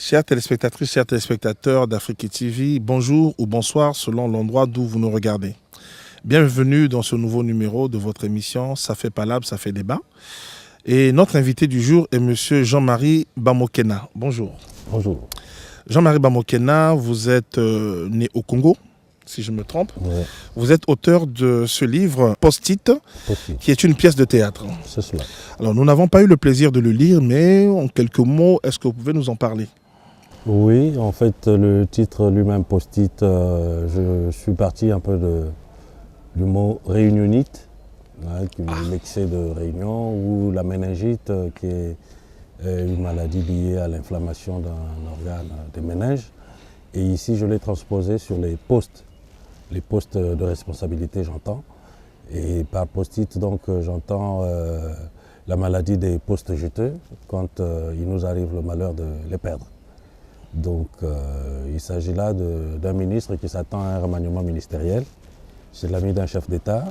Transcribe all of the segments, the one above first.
Chères téléspectatrices, chers téléspectateurs d'Afrique TV, bonjour ou bonsoir selon l'endroit d'où vous nous regardez. Bienvenue dans ce nouveau numéro de votre émission Ça fait palabre, ça fait débat. Et notre invité du jour est monsieur Jean-Marie Bamokena. Bonjour. Bonjour. Jean-Marie Bamokena, vous êtes né au Congo, si je me trompe. Ouais. Vous êtes auteur de ce livre Post-it, qui est une pièce de théâtre. C'est cela. Alors, nous n'avons pas eu le plaisir de le lire, mais en quelques mots, est-ce que vous pouvez nous en parler? Oui, en fait, le titre lui-même, Post-it, je suis parti un peu du mot réunionite, qui est l'excès de réunion, ou la méningite, qui est une maladie liée à l'inflammation d'un organe des méninges. Et ici, je l'ai transposé sur les postes de responsabilité, j'entends. Et par post-it, donc, j'entends la maladie des postes jeteux, quand il nous arrive le malheur de les perdre. Donc, il s'agit là d'un ministre qui s'attend à un remaniement ministériel. C'est l'ami d'un chef d'État,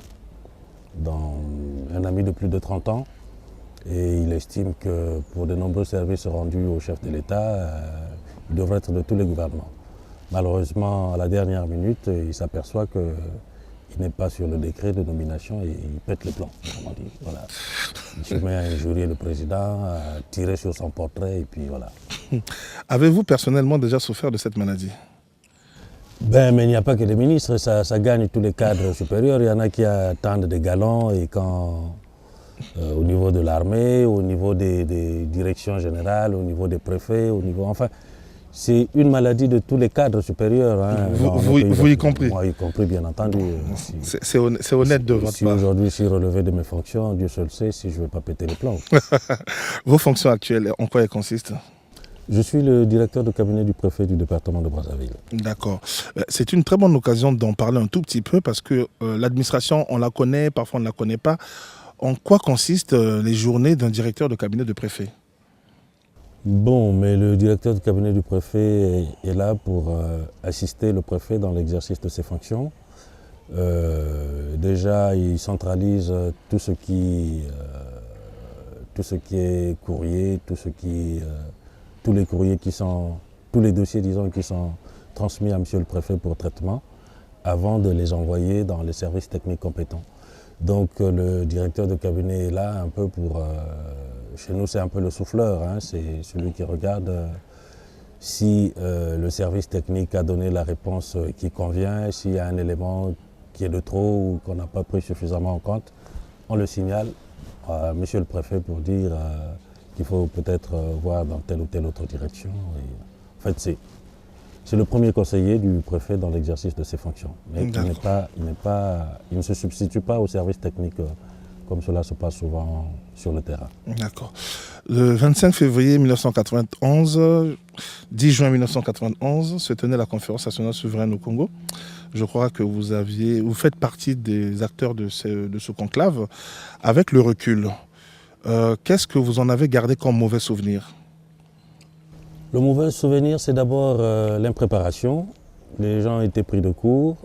un ami de plus de 30 ans. Et il estime que pour de nombreux services rendus au chef de l'État, il devrait être de tous les gouvernements. Malheureusement, à la dernière minute, il s'aperçoit qu'il n'est pas sur le décret de nomination et il pète les plombs. Voilà. Il se met à injurier le président, à tirer sur son portrait et puis voilà. Avez-vous personnellement déjà souffert de cette maladie? Mais il n'y a pas que les ministres, ça gagne tous les cadres supérieurs. Il y en a qui attendent des galons et quand, au niveau de l'armée, au niveau des directions générales, au niveau des préfets, enfin, c'est une maladie de tous les cadres supérieurs. Hein, vous y compris? Moi y compris, bien entendu. C'est honnête de votre part. Aujourd'hui, je suis relevé de mes fonctions, Dieu seul sait si je ne vais pas péter les plombs. Vos fonctions actuelles, en quoi elles consistent? Je suis le directeur de cabinet du préfet du département de Brazzaville. D'accord. C'est une très bonne occasion d'en parler un tout petit peu parce que l'administration, on la connaît, parfois on ne la connaît pas. En quoi consistent les journées d'un directeur de cabinet de préfet? Bon, mais le directeur de cabinet du préfet est là pour assister le préfet dans l'exercice de ses fonctions. Déjà, il centralise tout ce qui est courrier, tous les courriers tous les dossiers, disons, qui sont transmis à monsieur le préfet pour traitement avant de les envoyer dans les services techniques compétents. Donc le directeur de cabinet est là un peu pour... chez nous, c'est un peu le souffleur, hein, c'est celui qui regarde si le service technique a donné la réponse qui convient, s'il y a un élément qui est de trop ou qu'on n'a pas pris suffisamment en compte, on le signale à monsieur le préfet pour dire qu'il faut peut-être voir dans telle ou telle autre direction. Et, en fait, c'est le premier conseiller du préfet dans l'exercice de ses fonctions. Mais il ne se substitue pas au service technique comme cela se passe souvent sur le terrain. D'accord. Le 25 février 1991, 10 juin 1991, se tenait la conférence nationale souveraine au Congo. Je crois que vous faites partie des acteurs de ce conclave. Avec le recul, qu'est-ce que vous en avez gardé comme mauvais souvenir? Le mauvais souvenir, c'est d'abord l'impréparation. Les gens étaient pris de court.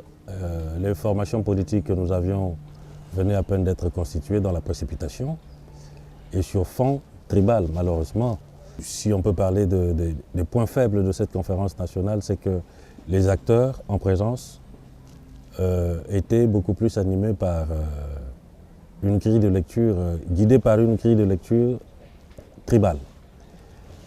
Les formations politiques que nous avions venaient à peine d'être constituées dans la précipitation. Et sur fond tribal, malheureusement. Si on peut parler des points faibles de cette conférence nationale, c'est que les acteurs en présence étaient beaucoup plus animés par une grille de lecture, guidés par une grille de lecture tribale.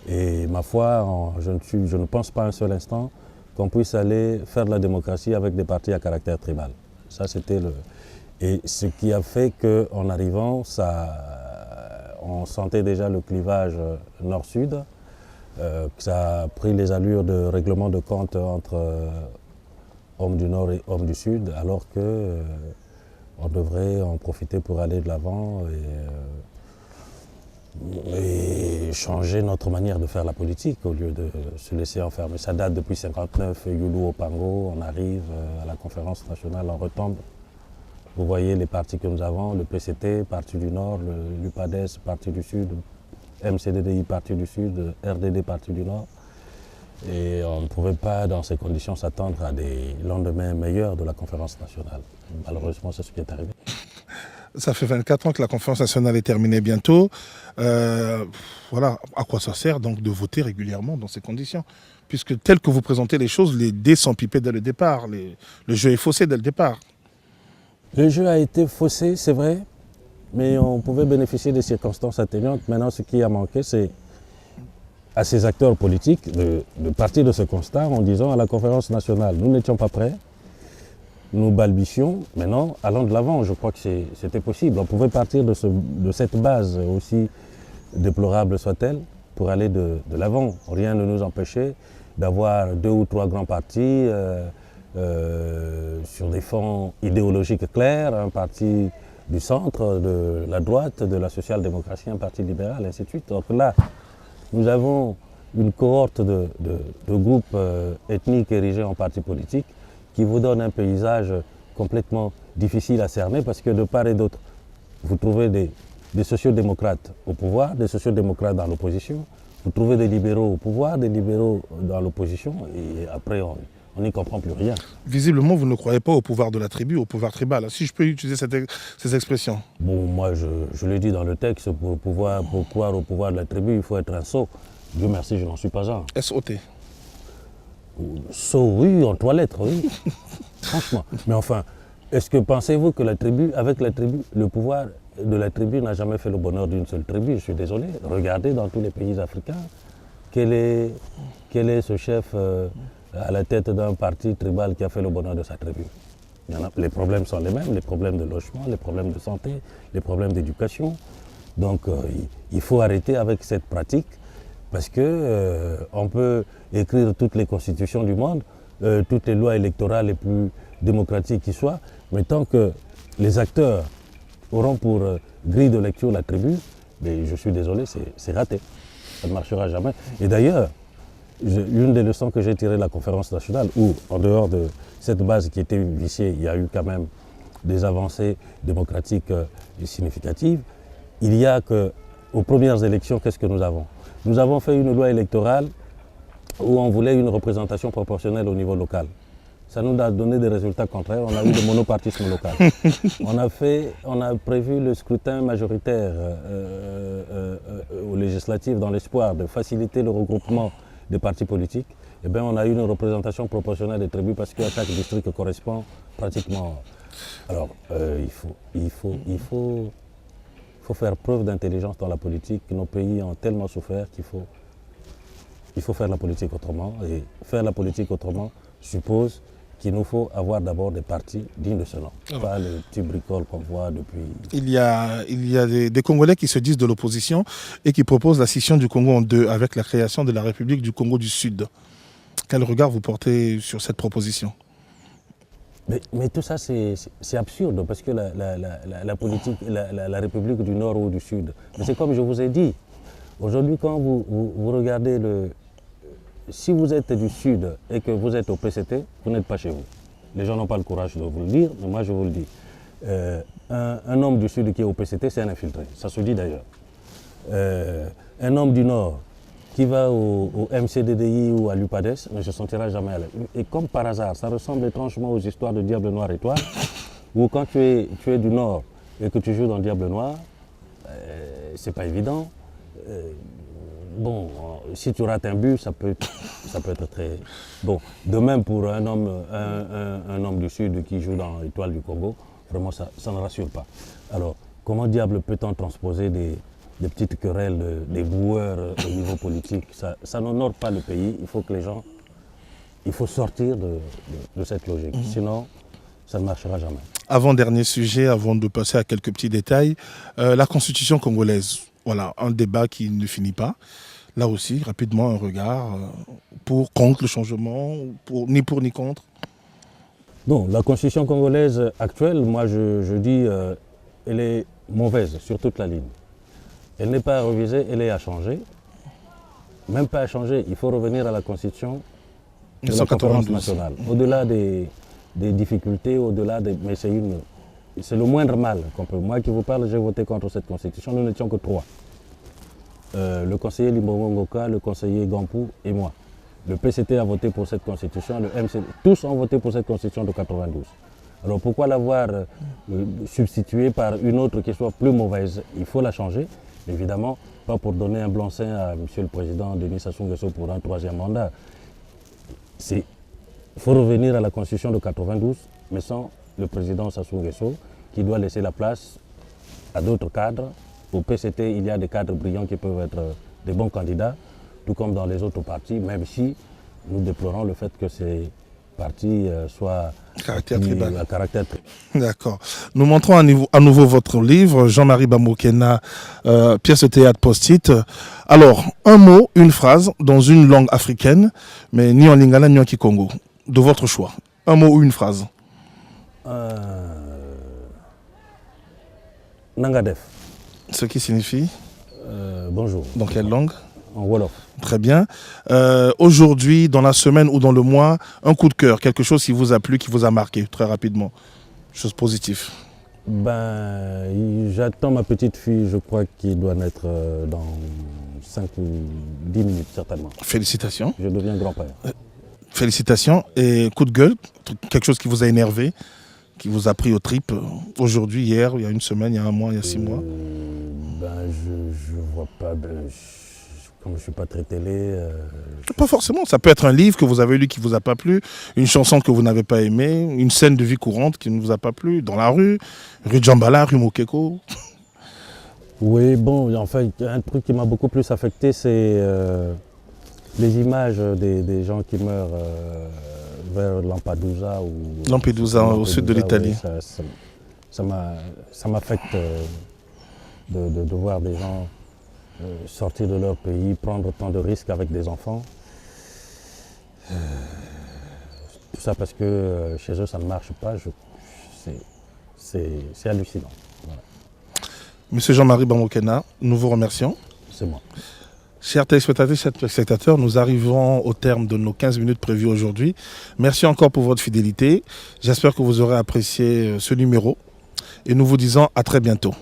Et ma foi, je ne pense pas un seul instant qu'on puisse aller faire de la démocratie avec des partis à caractère tribal. Ça, c'était Et ce qui a fait qu'en arrivant, on sentait déjà le clivage nord-sud, que ça a pris les allures de règlement de compte entre hommes du nord et hommes du sud, alors qu'on devrait en profiter pour aller de l'avant et changer notre manière de faire la politique au lieu de se laisser enfermer. Ça date depuis 1959, Youlou au Pango, on arrive à la conférence nationale, on retombe. Vous voyez les partis que nous avons, le PCT, Parti du Nord, l'UPADES, Parti du Sud, MCDDI, Parti du Sud, RDD, Parti du Nord. Et on ne pouvait pas, dans ces conditions, s'attendre à des lendemains meilleurs de la conférence nationale. Malheureusement, c'est ce qui est arrivé. Ça fait 24 ans que la conférence nationale est terminée bientôt. Voilà, à quoi ça sert donc de voter régulièrement dans ces conditions? Puisque tel que vous présentez les choses, les dés sont pipés dès le départ. Le jeu est faussé dès le départ. Le jeu a été faussé, c'est vrai, mais on pouvait bénéficier des circonstances atténuantes. Maintenant, ce qui a manqué, c'est à ces acteurs politiques de partir de ce constat en disant à la conférence nationale, nous n'étions pas prêts, nous balbutions, maintenant allons de l'avant. Je crois que c'était possible. On pouvait partir de cette base, aussi déplorable soit-elle, pour aller de l'avant. Rien ne nous empêchait d'avoir 2 ou 3 grands partis sur des fonds idéologiques clairs, un parti du centre, de la droite, de la social-démocratie, un parti libéral, ainsi de suite. Donc là, nous avons une cohorte de groupes ethniques érigés en partis politiques qui vous donne un paysage complètement difficile à cerner parce que de part et d'autre, vous trouvez des sociodémocrates au pouvoir, des sociodémocrates dans l'opposition, vous trouvez des libéraux au pouvoir, des libéraux dans l'opposition, et après on n'y comprend plus rien. Visiblement, vous ne croyez pas au pouvoir de la tribu, au pouvoir tribal, si je peux utiliser ces expressions. Bon, moi je l'ai dit dans le texte, pour croire au pouvoir de la tribu, il faut être un sot. Dieu merci, je n'en suis pas un. SOT. Sot, oui, en 3 lettres, oui. Franchement. Mais enfin, est-ce que pensez-vous que avec la tribu, le pouvoir de la tribu n'a jamais fait le bonheur d'une seule tribu? Je suis désolé. Regardez dans tous les pays africains, quel est ce chef à la tête d'un parti tribal qui a fait le bonheur de sa tribu? Les problèmes sont les mêmes, les problèmes de logement, les problèmes de santé, les problèmes d'éducation. Donc il faut arrêter avec cette pratique parce que on peut écrire toutes les constitutions du monde, toutes les lois électorales les plus démocratiques qui soient, mais tant que les acteurs auront pour grille de lecture la tribu, mais je suis désolé, c'est raté. Ça ne marchera jamais. Et d'ailleurs, une des leçons que j'ai tirées de la conférence nationale, où en dehors de cette base qui était viciée, il y a eu quand même des avancées démocratiques significatives, il y a qu'aux premières élections, qu'est-ce que nous avons? Nous avons fait une loi électorale où on voulait une représentation proportionnelle au niveau local. Ça nous a donné des résultats contraires, on a eu le monopartisme local. On a prévu le scrutin majoritaire aux législatives dans l'espoir de faciliter le regroupement des partis politiques. Eh bien, on a eu une représentation proportionnelle des tribus parce qu'à chaque district correspond pratiquement. Alors, il faut faire preuve d'intelligence dans la politique. Nos pays ont tellement souffert qu'il faut faire la politique autrement. Et faire la politique autrement suppose qu'il nous faut avoir d'abord des partis dignes de ce nom. Pas le petit bricole qu'on voit depuis... Il y a des Congolais qui se disent de l'opposition et qui proposent la scission du Congo en 2 avec la création de la République du Congo du Sud. Quel regard vous portez sur cette proposition? Mais tout ça, c'est absurde parce que la politique, la République du Nord ou du Sud, mais c'est comme je vous ai dit, aujourd'hui quand vous regardez si vous êtes du Sud et que vous êtes au PCT, vous n'êtes pas chez vous. Les gens n'ont pas le courage de vous le dire, mais moi je vous le dis. Un homme du Sud qui est au PCT, c'est un infiltré, ça se dit d'ailleurs. Un homme du Nord qui va au MCDDI ou à l'UPADES ne se sentira jamais à l'aise. Et comme par hasard, ça ressemble étrangement aux histoires de Diable Noir Étoile, où quand tu es du Nord et que tu joues dans Diable Noir, c'est pas évident. Bon, si tu rates un but, ça peut être très... Bon, de même pour un homme du Sud qui joue dans l'Étoile du Congo, vraiment ça ne rassure pas. Alors, comment diable peut-on transposer des petites querelles, des boueurs au niveau politique? Ça n'honore pas le pays. Il faut que les gens... Il faut sortir de cette logique. Sinon, ça ne marchera jamais. Avant-dernier sujet, avant de passer à quelques petits détails, la constitution congolaise. Voilà, un débat qui ne finit pas. Là aussi, rapidement, un regard contre le changement, ni pour ni contre. Non, la constitution congolaise actuelle, moi je dis, elle est mauvaise sur toute la ligne. Elle n'est pas à réviser, elle est à changer. Même pas à changer, il faut revenir à la constitution de la conférence nationale. Au-delà des difficultés, mais c'est le moindre mal qu'on peut. Moi qui vous parle, j'ai voté contre cette constitution, nous n'étions que 3. Le conseiller Limbongo Ngoka, le conseiller Gampou et moi. Le PCT a voté pour cette constitution, le MCD, tous ont voté pour cette constitution de 92. Alors pourquoi l'avoir substituée par une autre qui soit plus mauvaise? Il faut la changer, évidemment, pas pour donner un blanc-seing à M. le Président Denis Sassou Nguesso pour un 3e mandat. Il faut revenir à la Constitution de 92, mais sans le Président Sassou Nguesso, qui doit laisser la place à d'autres cadres. Au PCT, il y a des cadres brillants qui peuvent être des bons candidats, tout comme dans les autres partis, même si nous déplorons le fait que ces partis soient à caractère tribal. D'accord. Nous montrons à nouveau votre livre, Jean-Marie Bamokena, pièce de théâtre post-it. Alors, un mot, une phrase, dans une langue africaine, mais ni en lingala ni en kikongo, de votre choix. Un mot ou une phrase. Nangadef. Ce qui signifie bonjour. Dans quelle langue? En Wolof. Très bien. Aujourd'hui, dans la semaine ou dans le mois, un coup de cœur, quelque chose qui vous a plu, qui vous a marqué, très rapidement. Chose positive. J'attends ma petite fille, je crois qu'il doit naître dans 5 ou 10 minutes, certainement. Félicitations. Je deviens grand-père. Félicitations. Et coup de gueule, quelque chose qui vous a énervé, qui vous a pris aux tripes, aujourd'hui, hier, il y a une semaine, il y a un mois, il y a 6 mois? Je vois pas, comme je ne suis pas très télé... Pas forcément, ça peut être un livre que vous avez lu qui ne vous a pas plu, une chanson que vous n'avez pas aimée, une scène de vie courante qui ne vous a pas plu, dans la rue Djambala, rue Mokeko. Oui, bon, en fait, un truc qui m'a beaucoup plus affecté, c'est les images des gens qui meurent vers Lampedusa. Lampedusa, au sud de l'Italie. Oui, ça m'affecte de voir des gens sortir de leur pays, prendre autant de risques avec des enfants. Tout ça parce que chez eux, ça ne marche pas. C'est hallucinant. Voilà. Monsieur Jean-Marie Bamokena, nous vous remercions. C'est moi. Chers téléspectateurs, chers spectateurs, nous arrivons au terme de nos 15 minutes prévues aujourd'hui. Merci encore pour votre fidélité. J'espère que vous aurez apprécié ce numéro et nous vous disons à très bientôt.